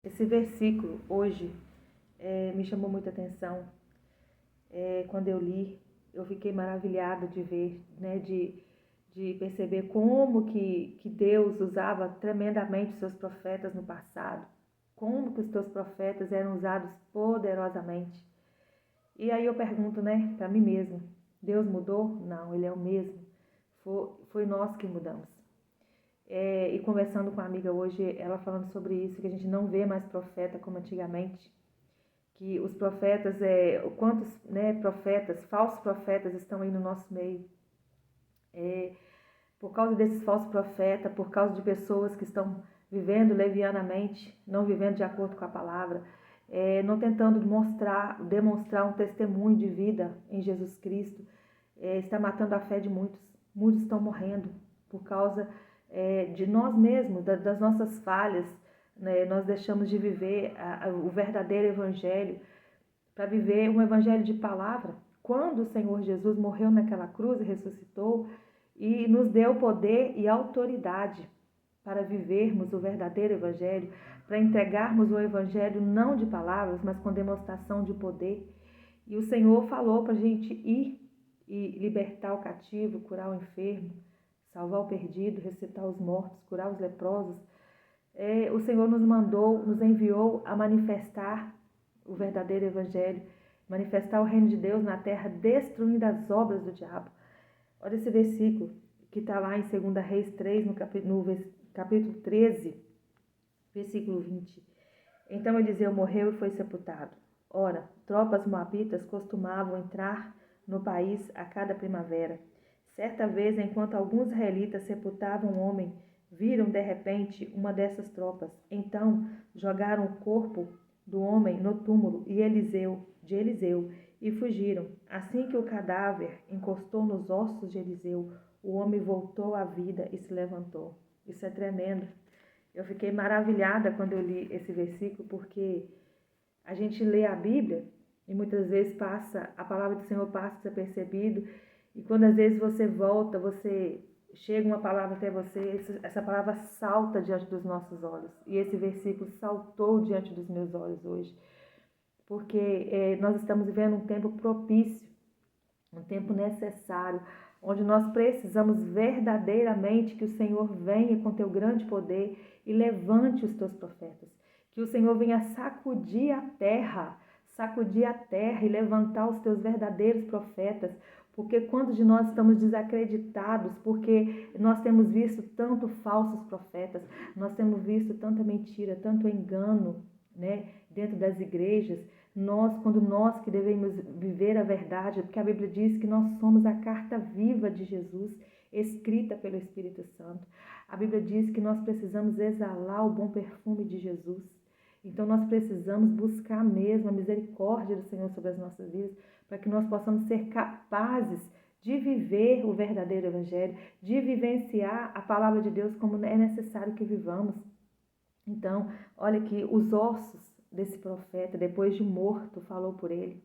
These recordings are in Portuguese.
Esse versículo hoje me chamou muita atenção. Quando eu li, eu fiquei maravilhada de ver, né, de perceber como que Deus usava tremendamente seus profetas no passado, como que os seus profetas eram usados poderosamente. E aí eu pergunto, né, para mim mesmo, Deus mudou? Não, Ele é o mesmo. Foi nós que mudamos. E conversando com uma amiga hoje, ela falando sobre isso, que a gente não vê mais profeta como antigamente, que os profetas, quantos, né, profetas, falsos profetas estão aí no nosso meio. Por causa desses falsos profetas, por causa de pessoas que estão vivendo levianamente, não vivendo de acordo com a palavra, não tentando demonstrar um testemunho de vida em Jesus Cristo, está matando a fé de muitos. Muitos estão morrendo por causa de nós mesmos, das nossas falhas, né? Nós deixamos de viver o verdadeiro evangelho para viver um evangelho de palavra. Quando o Senhor Jesus morreu naquela cruz e ressuscitou e nos deu poder e autoridade para vivermos o verdadeiro evangelho, para entregarmos o evangelho não de palavras, mas com demonstração de poder. E o Senhor falou para a gente ir e libertar o cativo, curar o enfermo, salvar o perdido, ressuscitar os mortos, curar os leprosos. O Senhor nos mandou, nos enviou a manifestar o verdadeiro evangelho, manifestar o reino de Deus na terra, destruindo as obras do diabo. Olha esse versículo que está lá em 2 Reis 3, no capítulo 13, versículo 20. Então Eliseu morreu e foi sepultado. Ora, tropas moabitas costumavam entrar no país a cada primavera. Certa vez, enquanto alguns israelitas sepultavam um homem, viram de repente uma dessas tropas. Então jogaram o corpo do homem no túmulo de Eliseu e fugiram. Assim que o cadáver encostou nos ossos de Eliseu, o homem voltou à vida e se levantou. Isso é tremendo. Eu fiquei maravilhada quando eu li esse versículo, porque a gente lê a Bíblia e muitas vezes a palavra do Senhor passa desapercebido, e quando às vezes você volta, chega uma palavra até você, essa palavra salta diante dos nossos olhos. E esse versículo saltou diante dos meus olhos hoje, porque nós estamos vivendo um tempo propício, um tempo necessário, onde nós precisamos verdadeiramente que o Senhor venha com teu grande poder e levante os teus profetas. Que o Senhor venha sacudir a terra e levantar os teus verdadeiros profetas. Porque quando de nós estamos desacreditados, porque nós temos visto tanto falsos profetas, nós temos visto tanta mentira, tanto engano, né, dentro das igrejas, quando nós que devemos viver a verdade, porque a Bíblia diz que nós somos a carta viva de Jesus, escrita pelo Espírito Santo. A Bíblia diz que nós precisamos exalar o bom perfume de Jesus. Então nós precisamos buscar mesmo a misericórdia do Senhor sobre as nossas vidas, para que nós possamos ser capazes de viver o verdadeiro evangelho, de vivenciar a palavra de Deus como é necessário que vivamos. Então, olha que os ossos desse profeta, depois de morto, falou por ele.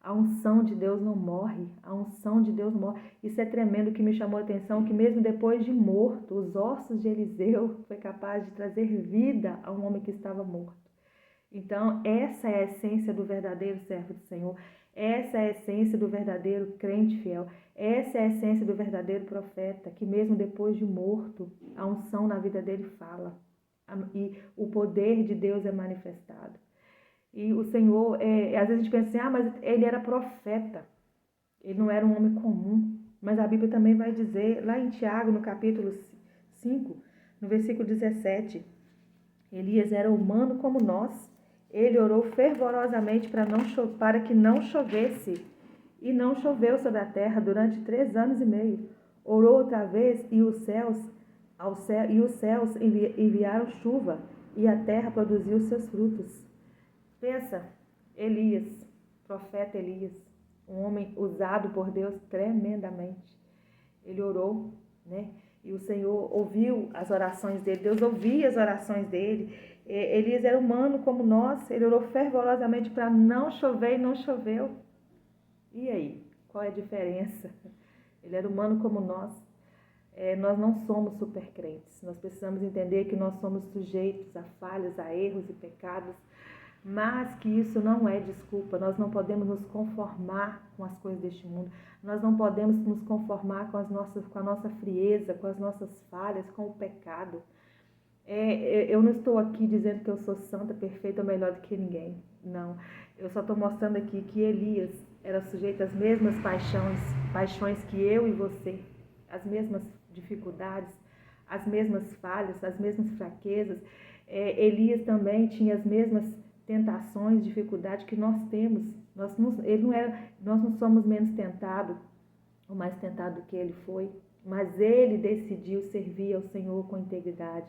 A unção de Deus não morre, a unção de Deus não morre. Isso é tremendo, que me chamou a atenção, que mesmo depois de morto, os ossos de Eliseu foi capaz de trazer vida a um homem que estava morto. Então, essa é a essência do verdadeiro servo do Senhor, essa é a essência do verdadeiro crente fiel, essa é a essência do verdadeiro profeta, que mesmo depois de morto, a unção na vida dele fala, e o poder de Deus é manifestado. E o Senhor, às vezes a gente pensa assim, mas ele era profeta, ele não era um homem comum. Mas a Bíblia também vai dizer, lá em Tiago, no capítulo 5, no versículo 17, Elias era humano como nós, ele orou fervorosamente para que não chovesse, e não choveu sobre a terra durante 3 anos e meio. Orou outra vez, e os céus enviaram chuva, e a terra produziu seus frutos. Pensa, Elias, profeta Elias, um homem usado por Deus tremendamente. Ele orou, né? E o Senhor ouviu as orações dele, Deus ouvia as orações dele. Elias era humano como nós, ele orou fervorosamente para não chover e não choveu. E aí, qual é a diferença? Ele era humano como nós. Nós não somos super crentes. Nós precisamos entender que nós somos sujeitos a falhas, a erros e pecados, mas que isso não é desculpa. Nós não podemos nos conformar com as coisas deste mundo. Nós não podemos nos conformar com a nossa frieza, com as nossas falhas, com o pecado. Eu não estou aqui dizendo que eu sou santa, perfeita ou melhor do que ninguém. Não. Eu só estou mostrando aqui que Elias era sujeito às mesmas paixões que eu e você, as mesmas dificuldades, as mesmas falhas, as mesmas fraquezas. Elias também tinha as mesmas tentações, dificuldades que nós temos. Nós não somos menos tentados ou mais tentado do que ele foi, mas ele decidiu servir ao Senhor com integridade.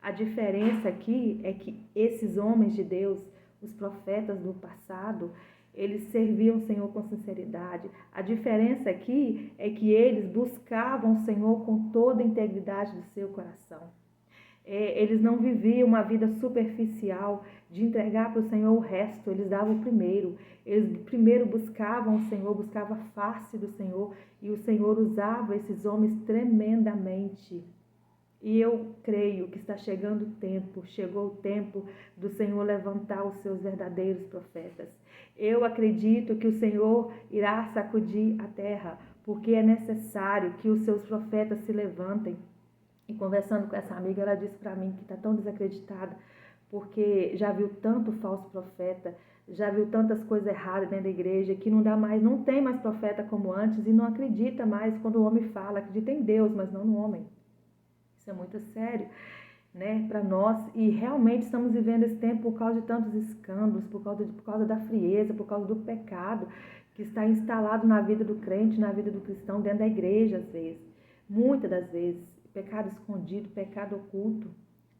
A diferença aqui é que esses homens de Deus, os profetas do passado, eles serviam o Senhor com sinceridade. A diferença aqui é que eles buscavam o Senhor com toda a integridade do seu coração. Eles não viviam uma vida superficial de entregar para o Senhor o resto, eles davam o primeiro. Eles primeiro buscavam o Senhor, buscavam a face do Senhor, e o Senhor usava esses homens tremendamente. E eu creio que está chegando o tempo, chegou o tempo do Senhor levantar os seus verdadeiros profetas. Eu acredito que o Senhor irá sacudir a terra, porque é necessário que os seus profetas se levantem. E conversando com essa amiga, ela disse para mim que está tão desacreditada, porque já viu tanto falso profeta, já viu tantas coisas erradas dentro da igreja, que não tem mais profeta como antes, e não acredita mais quando o homem fala, acredita em Deus, mas não no homem. Isso é muito sério, né, para nós, e realmente estamos vivendo esse tempo por causa de tantos escândalos, por causa da frieza, por causa do pecado que está instalado na vida do crente, na vida do cristão, dentro da igreja às vezes, muitas das vezes, pecado escondido, pecado oculto,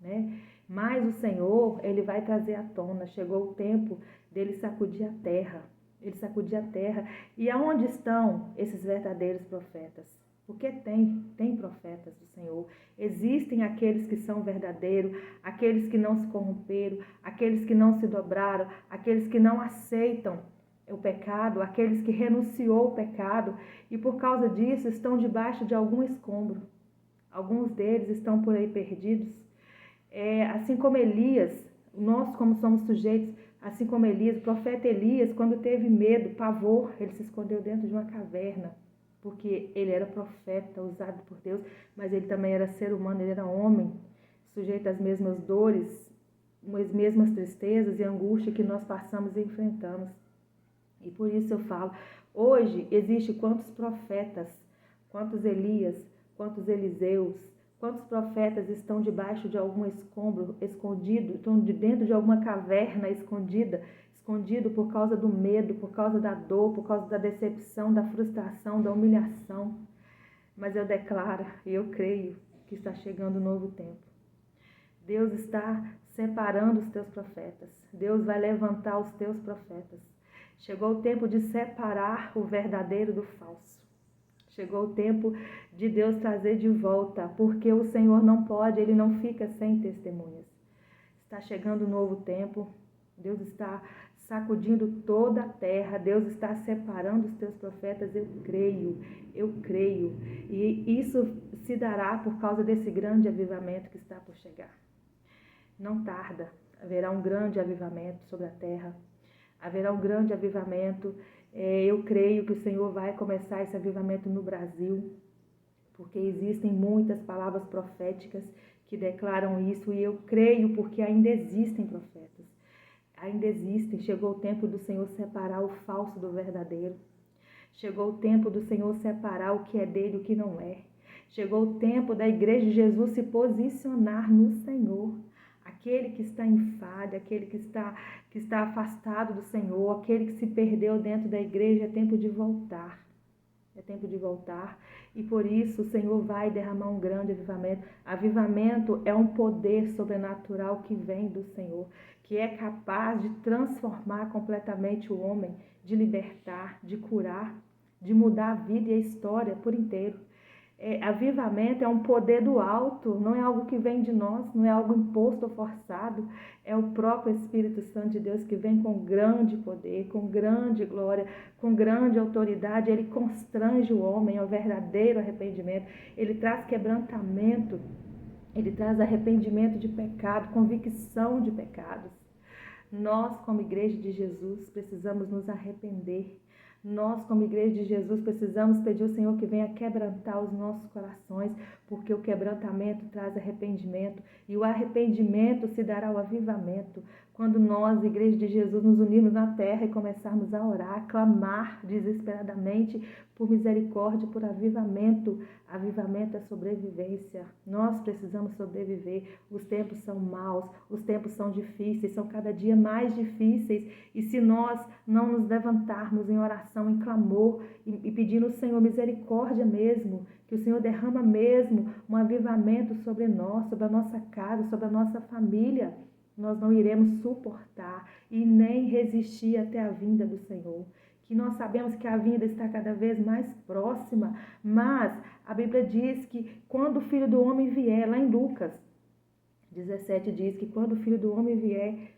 né? Mas o Senhor, Ele vai trazer à tona. Chegou o tempo dele sacudir a terra. Ele sacudir a terra. E aonde estão esses verdadeiros profetas? Porque tem profetas do Senhor. Existem aqueles que são verdadeiros, aqueles que não se corromperam, aqueles que não se dobraram, aqueles que não aceitam o pecado, aqueles que renunciou ao pecado e por causa disso estão debaixo de algum escombro. Alguns deles estão por aí perdidos. Assim como Elias, nós como somos sujeitos, assim como Elias, o profeta Elias, quando teve medo, pavor, ele se escondeu dentro de uma caverna, porque ele era profeta, usado por Deus, mas ele também era ser humano, ele era homem, sujeito às mesmas dores, às mesmas tristezas e angústia que nós passamos e enfrentamos. E por isso eu falo, hoje existe quantos profetas, quantos Elias, quantos Eliseus, quantos profetas estão debaixo de algum escombro, escondido, estão dentro de alguma caverna escondido por causa do medo, por causa da dor, por causa da decepção, da frustração, da humilhação. Mas eu declaro e eu creio que está chegando um novo tempo. Deus está separando os teus profetas. Deus vai levantar os teus profetas. Chegou o tempo de separar o verdadeiro do falso. Chegou o tempo de Deus trazer de volta, porque o Senhor não pode, Ele não fica sem testemunhas. Está chegando um novo tempo, Deus está sacudindo toda a terra, Deus está separando os teus profetas, eu creio. E isso se dará por causa desse grande avivamento que está por chegar. Não tarda, haverá um grande avivamento sobre a terra, haverá um grande avivamento. Eu creio que o Senhor vai começar esse avivamento no Brasil, porque existem muitas palavras proféticas que declaram isso, e eu creio porque ainda existem profetas, ainda existem. Chegou o tempo do Senhor separar o falso do verdadeiro, chegou o tempo do Senhor separar o que é dele e o que não é, chegou o tempo da igreja de Jesus se posicionar no Senhor. Aquele que está em falha, aquele que está afastado do Senhor, aquele que se perdeu dentro da igreja, é tempo de voltar. É tempo de voltar. E por isso o Senhor vai derramar um grande avivamento. Avivamento é um poder sobrenatural que vem do Senhor, que é capaz de transformar completamente o homem, de libertar, de curar, de mudar a vida e a história por inteiro. Avivamento é um poder do alto, não é algo que vem de nós, não é algo imposto ou forçado, é o próprio Espírito Santo de Deus que vem com grande poder, com grande glória, com grande autoridade. Ele constrange o homem ao verdadeiro arrependimento, ele traz quebrantamento, ele traz arrependimento de pecado, convicção de pecados. Nós, como igreja de Jesus, precisamos nos arrepender. Nós, como igreja de Jesus, precisamos pedir ao Senhor que venha quebrantar os nossos corações, porque o quebrantamento traz arrependimento e o arrependimento se dará ao avivamento. Quando nós, igreja de Jesus, nos unirmos na terra e começarmos a orar, a clamar desesperadamente por misericórdia, por avivamento. Avivamento é sobrevivência. Nós precisamos sobreviver. Os tempos são maus, os tempos são difíceis, são cada dia mais difíceis. E se nós não nos levantarmos em oração, em clamor e pedindo ao Senhor misericórdia mesmo, que o Senhor derrama mesmo um avivamento sobre nós, sobre a nossa casa, sobre a nossa família, nós não iremos suportar e nem resistir até a vinda do Senhor. Que nós sabemos que a vinda está cada vez mais próxima, mas a Bíblia diz que quando o Filho do Homem vier, lá em Lucas 17 diz que quando o Filho do Homem vier,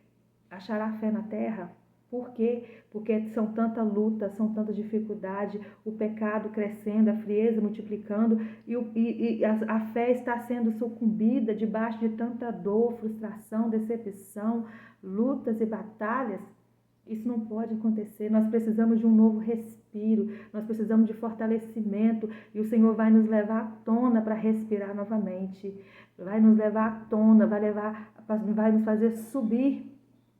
achará fé na terra. Por quê? Porque são tanta luta, são tanta dificuldade, o pecado crescendo, a frieza multiplicando e a fé está sendo sucumbida debaixo de tanta dor, frustração, decepção, lutas e batalhas. Isso não pode acontecer. Nós precisamos de um novo respiro, nós precisamos de fortalecimento e o Senhor vai nos levar à tona para respirar novamente. Vai nos levar à tona, vai nos fazer subir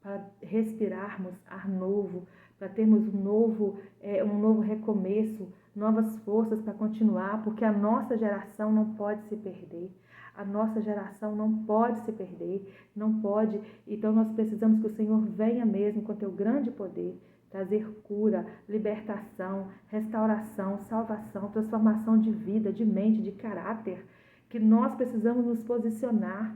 para respirarmos ar novo, para termos um novo recomeço, novas forças para continuar, porque a nossa geração não pode se perder. A nossa geração não pode se perder, não pode. Então nós precisamos que o Senhor venha mesmo com teu grande poder, trazer cura, libertação, restauração, salvação, transformação de vida, de mente, de caráter, que nós precisamos nos posicionar.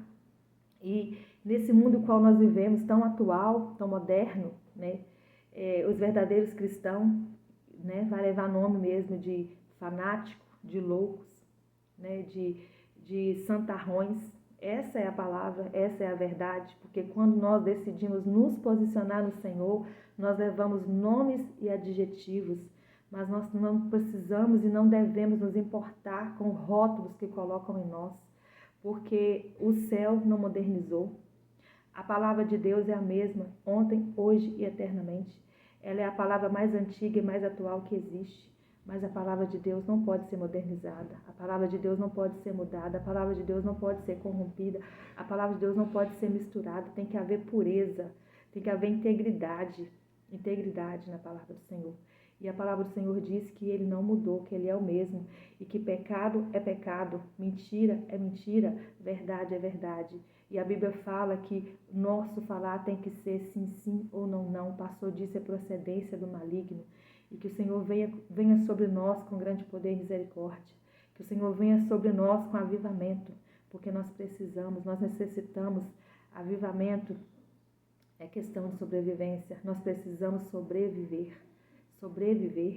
E nesse mundo no qual nós vivemos, tão atual, tão moderno, né, os verdadeiros cristãos, né, vai levar nome mesmo de fanático, de loucos, né, de santarrões. Essa é a palavra, essa é a verdade, porque quando nós decidimos nos posicionar no Senhor, nós levamos nomes e adjetivos, mas nós não precisamos e não devemos nos importar com rótulos que colocam em nós, porque o céu não modernizou. A palavra de Deus é a mesma, ontem, hoje e eternamente. Ela é a palavra mais antiga e mais atual que existe. Mas a palavra de Deus não pode ser modernizada. A palavra de Deus não pode ser mudada. A palavra de Deus não pode ser corrompida. A palavra de Deus não pode ser misturada. Tem que haver pureza. Tem que haver integridade. Integridade na palavra do Senhor. E a palavra do Senhor diz que Ele não mudou, que Ele é o mesmo. E que pecado é pecado, mentira é mentira, verdade é verdade. E a Bíblia fala que nosso falar tem que ser sim, sim ou não, não. Passou disso é procedência do maligno. E que o Senhor venha sobre nós com grande poder e misericórdia. Que o Senhor venha sobre nós com avivamento. Porque nós necessitamos. Avivamento é questão de sobrevivência. Nós precisamos sobreviver.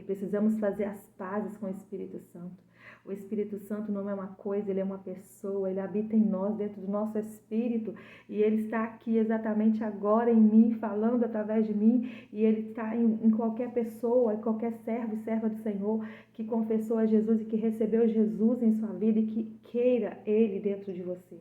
Precisamos fazer as pazes com o Espírito Santo. O Espírito Santo não é uma coisa, ele é uma pessoa, ele habita em nós, dentro do nosso espírito, e ele está aqui exatamente agora em mim, falando através de mim, e ele está em qualquer pessoa, em qualquer servo e serva do Senhor que confessou a Jesus e que recebeu Jesus em sua vida e que queira ele dentro de você.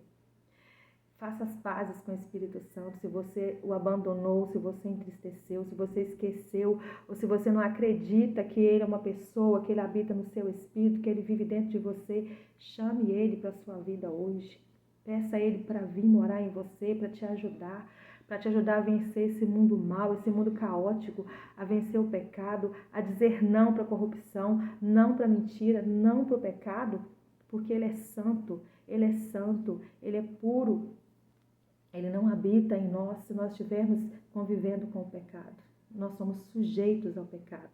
Faça as pazes com o Espírito Santo, se você o abandonou, se você entristeceu, se você esqueceu, ou se você não acredita que ele é uma pessoa, que ele habita no seu espírito, que ele vive dentro de você, chame ele para a sua vida hoje. Peça a ele para vir morar em você, para te ajudar a vencer esse mundo mau, esse mundo caótico, a vencer o pecado, a dizer não para a corrupção, não para a mentira, não para o pecado, porque ele é santo, ele é puro. Ele não habita em nós se nós estivermos convivendo com o pecado. Nós somos sujeitos ao pecado.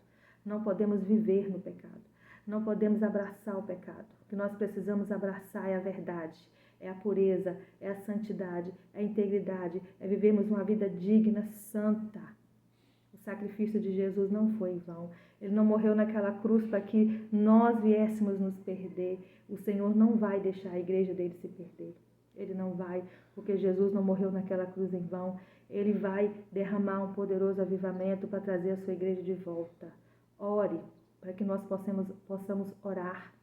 Não podemos viver no pecado. Não podemos abraçar o pecado. O que nós precisamos abraçar é a verdade, é a pureza, é a santidade, é a integridade, é vivermos uma vida digna, santa. O sacrifício de Jesus não foi em vão. Ele não morreu naquela cruz para que nós viéssemos nos perder. O Senhor não vai deixar a igreja dele se perder. Ele não vai, porque Jesus não morreu naquela cruz em vão. Ele vai derramar um poderoso avivamento para trazer a sua igreja de volta. Ore para que nós possamos orar.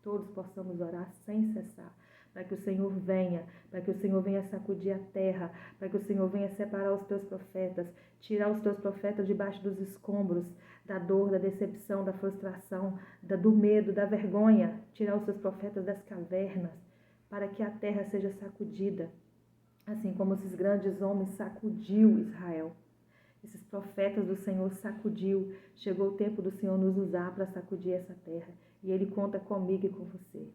Todos possamos orar sem cessar. Para que o Senhor venha, para que o Senhor venha sacudir a terra, para que o Senhor venha separar os teus profetas, tirar os teus profetas debaixo dos escombros, da dor, da decepção, da frustração, do medo, da vergonha, tirar os teus profetas das cavernas, para que a terra seja sacudida, assim como esses grandes homens sacudiu Israel. Esses profetas do Senhor sacudiu, chegou o tempo do Senhor nos usar para sacudir essa terra, e Ele conta comigo e com você.